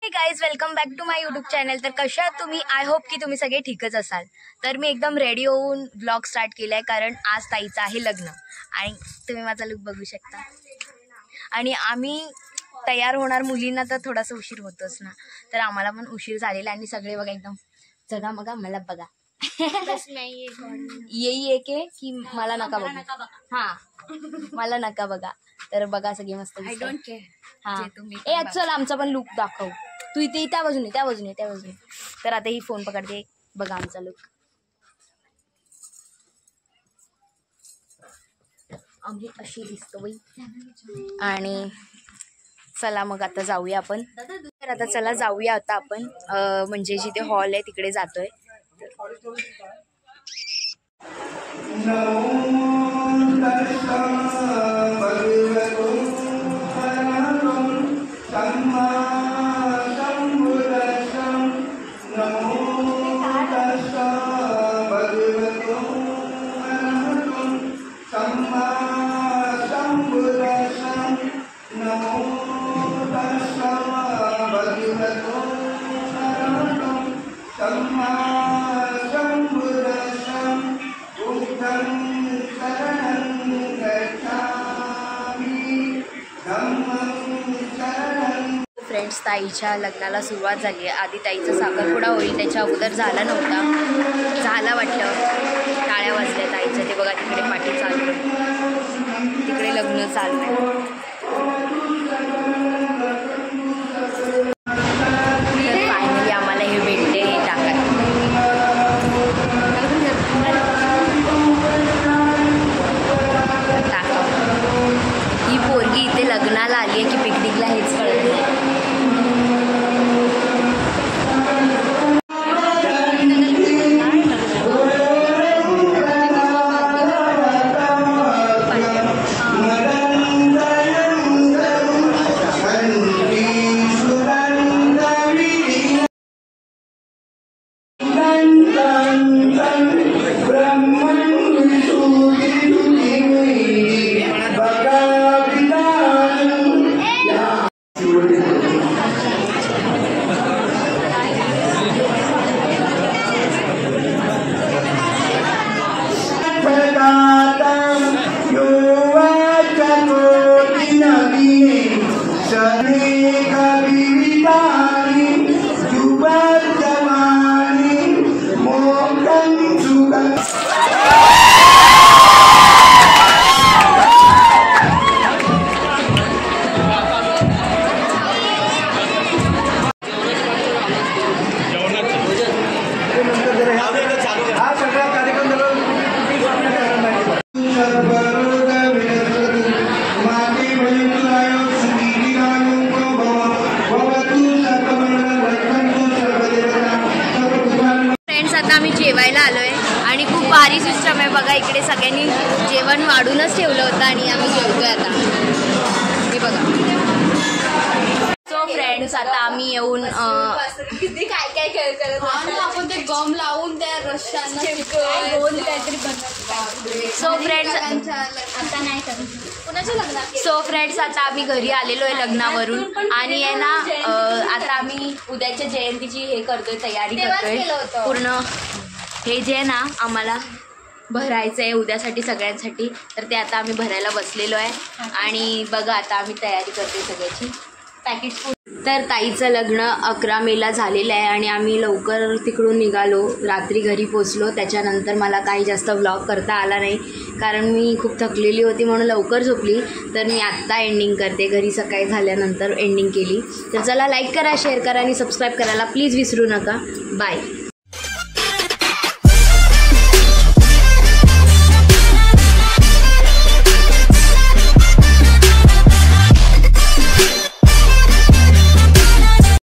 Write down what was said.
हे guys welcome back to my YouTube channel. तर कशा आहात तुम्ही? आय होप की तुम्ही सगळे ठीकच असाल। तर मी एकदम रेडी होऊन व्लॉग स्टार्ट केलाय कारण आज ताईचं आहे लग्न आणि तुम्ही माझा लुक बघू शकता। आणि आम्ही तयार होणार मुलींना तर थोडासा उशीर होतोच ना, तर आम्हाला पण उशीर झालेला आणि सगळे बघा एकदम जगा मगा मला बघा येई आहे की मला नका बघा। हाँ मला नका बघा, तर बघा सगळे मस्त आय डोंट केअर। हाँ ए चल आमचा पण लुक दाखव तू इथे त्या बाजूने तर आता ही फोन पकडते बघा आमचा लुक। आम्ही अशी दिसतो बाई आणि चला मग आता जाऊया आपण। तर आता चला जाऊया आता आपण म्हणजे जिथे हॉल आहे तिकडे जातोय। फ्रेंड्स ताईच्या लग्नाला सुरुवात झाली आहे। आधी ताईचा साखरपुडा होईल त्याच्या अगोदर झाला नव्हता, झाला वाटलं। टाळ्या वाजल्या ताईच्या, ते बघा तिकडे पाठी चालू आहे, तिकडे लग्न चालू आहे। फायनली आम्हाला हे भेटते हे टाका ही पोरगी इथे लग्नाला आली आहे की पिकनिकला हेच कळत नाही। आम्ही जेवायला आलोय आणि खूप भारी सिस्टम आहे बघा। इकडे सगळ्यांनी जेवण वाढूनच ठेवलं होतं आणि आम्ही जेवतोय आता, हे बघा। सो फ्रेंड्स आता आम्ही येऊन किती काय काय खेळ करत आपण ते गम लावून त्या रश्यांना काहीतरी बनवतो। सो फ्रेंड्स आता नाही करत कुणाच्या लग्नात। सो फ्रेंड्स आता आम्ही घरी आलेलो आहे लग्नावरून आणि आहे ना आता आम्ही उद्याच्या जयंतीची हे करतोय, तयारी करतोय पूर्ण। हे जे आहे ना आम्हाला भरायचं आहे उद्यासाठी सगळ्यांसाठी, तर ते आता आम्ही भरायला बसलेलो आहे आणि बघा आता आम्ही तयारी करतोय सगळ्याची पॅकेट फूड। तर ताईचं लग्न 11 मेला झालेलं आहे आणि आम्ही लवकर तिकडून निघालो, रात्री घरी पोचलो। त्याच्यानंतर मला काही जास्त व्लॉग करता आला नाही कारण मी खूप थकलेली होती म्हणून लवकर झोपली। तर मी आत्ता एंडिंग करते, घरी सकाळी झाल्यानंतर एंडिंग केली। तर चला लाईक करा, शेअर करा आणि सबस्क्राईब करायला प्लीज विसरू नका। बाय।